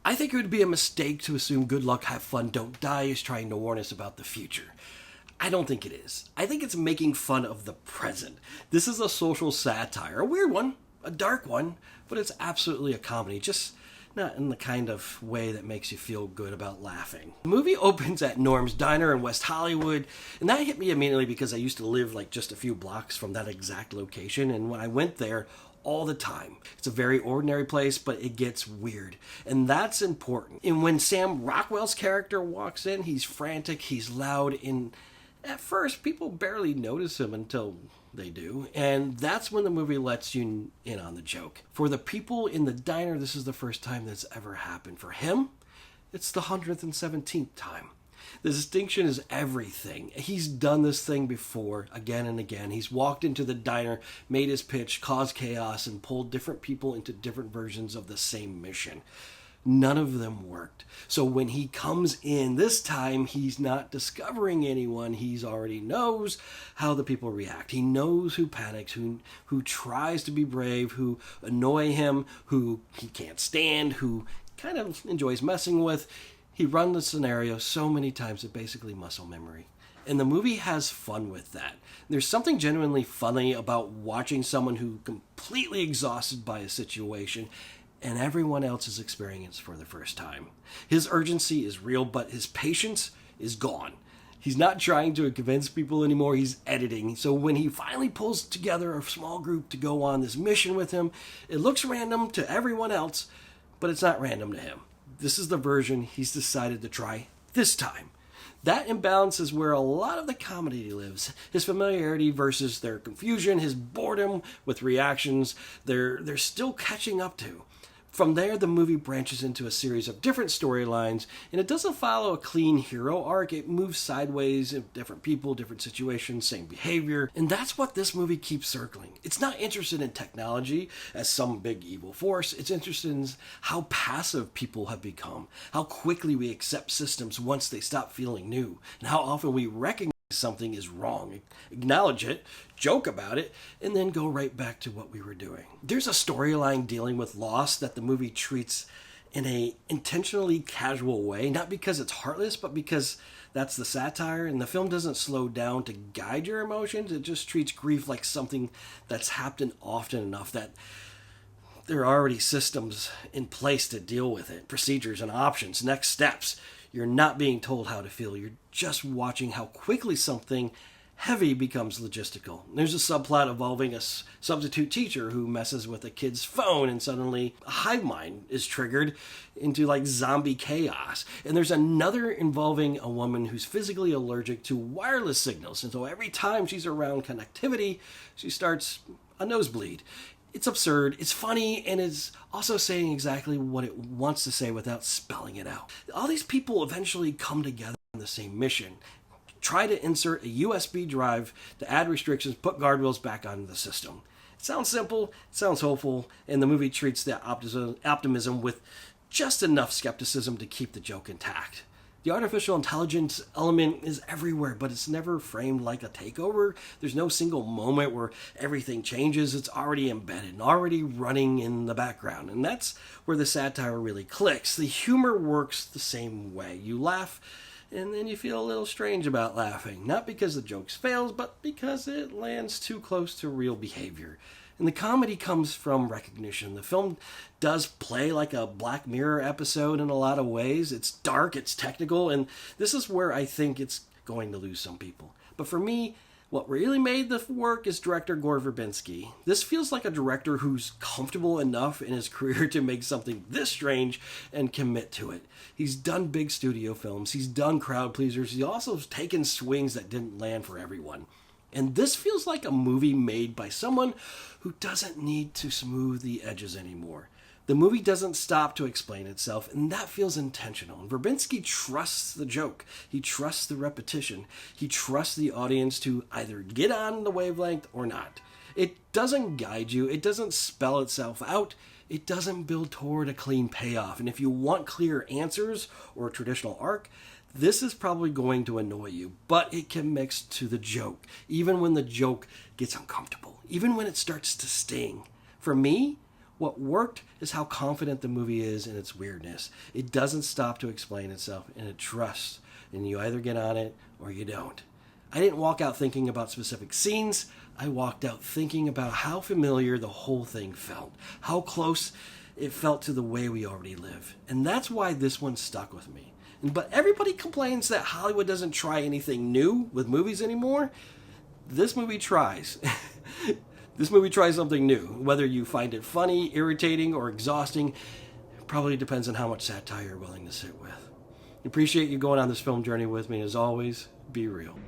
I think it would be a mistake to assume good luck, have fun, don't die is trying to warn us about the future. I don't think it is. I think it's making fun of the present. This is a social satire, a weird one, a dark one, but it's absolutely a comedy, just not in the kind of way that makes you feel good about laughing. The movie opens at Norm's Diner in West Hollywood, and that hit me immediately because I used to live like just a few blocks from that exact location, and when I went there all the time. It's a very ordinary place, but it gets weird, and that's important. And when Sam Rockwell's character walks in, he's frantic, he's loud, and at first people barely notice him until they do, and that's when the movie lets you in on the joke. For the people in the diner, this is the first time that's ever happened. For him, it's the 117th time. The distinction is everything. He's done this thing before, again and again. He's walked into the diner, made his pitch, caused chaos, and pulled different people into different versions of the same mission. None of them worked. So when he comes in this time, he's not discovering anyone. He already knows how the people react. He knows who panics, who tries to be brave, who annoy him, who he can't stand, who kind of enjoys messing with. He runs the scenario so many times it's basically muscle memory. And the movie has fun with that. There's something genuinely funny about watching someone who completely exhausted by a situation and everyone else's experience for the first time. His urgency is real, but his patience is gone. He's not trying to convince people anymore, he's editing. So when he finally pulls together a small group to go on this mission with him, it looks random to everyone else, but it's not random to him. This is the version he's decided to try this time. That imbalance is where a lot of the comedy lives. His familiarity versus their confusion, his boredom with reactions they're still catching up to. From there, the movie branches into a series of different storylines, and it doesn't follow a clean hero arc. It moves sideways in different people, different situations, same behavior, and that's what this movie keeps circling. It's not interested in technology as some big evil force. It's interested in how passive people have become, how quickly we accept systems once they stop feeling new, and how often we recognize something is wrong, acknowledge it, joke about it, and then go right back to what we were doing. There's a storyline dealing with loss that the movie treats in a intentionally casual way, not because it's heartless, but because that's the satire, and the film doesn't slow down to guide your emotions. It just treats grief like something that's happened often enough that there are already systems in place to deal with it, procedures and options, next steps. You're not being told how to feel. You're just watching how quickly something heavy becomes logistical. There's a subplot involving a substitute teacher who messes with a kid's phone, and suddenly a hive mind is triggered into like zombie chaos. And there's another involving a woman who's physically allergic to wireless signals. And so every time she's around connectivity, she starts a nosebleed. It's absurd, it's funny, and it's also saying exactly what it wants to say without spelling it out. All these people eventually come together on the same mission. Try to insert a USB drive to add restrictions, put guardrails back onto the system. It sounds simple, it sounds hopeful, and the movie treats that optimism with just enough skepticism to keep the joke intact. The artificial intelligence element is everywhere, but it's never framed like a takeover. There's no single moment where everything changes. It's already embedded and already running in the background. And that's where the satire really clicks. The humor works the same way. You laugh, and then you feel a little strange about laughing. Not because the joke fails, but because it lands too close to real behavior. And the comedy comes from recognition. The film does play like a Black Mirror episode in a lot of ways. It's dark, it's technical, and this is where I think it's going to lose some people. But for me, what really made the work is director Gore Verbinski. This feels like a director who's comfortable enough in his career to make something this strange and commit to it. He's done big studio films, he's done crowd pleasers, he's also taken swings that didn't land for everyone. And this feels like a movie made by someone who doesn't need to smooth the edges anymore. The movie doesn't stop to explain itself, and that feels intentional. And Verbinski trusts the joke. He trusts the repetition. He trusts the audience to either get on the wavelength or not. It doesn't guide you. It doesn't spell itself out. It doesn't build toward a clean payoff. And if you want clear answers or a traditional arc, this is probably going to annoy you, but it can mix to the joke, even when the joke gets uncomfortable, even when it starts to sting. For me, What worked is how confident the movie is in its weirdness. It doesn't stop to explain itself, and it trusts, and you either get on it or you don't. I didn't walk out thinking about specific scenes. I walked out thinking about how familiar the whole thing felt, how close it felt to the way we already live. And that's why this one stuck with me. But everybody complains that Hollywood doesn't try anything new with movies anymore. This movie tries. This movie tries something new. Whether you find it funny, irritating, or exhausting, probably depends on how much satire you're willing to sit with. Appreciate you going on this film journey with me. As always, be real.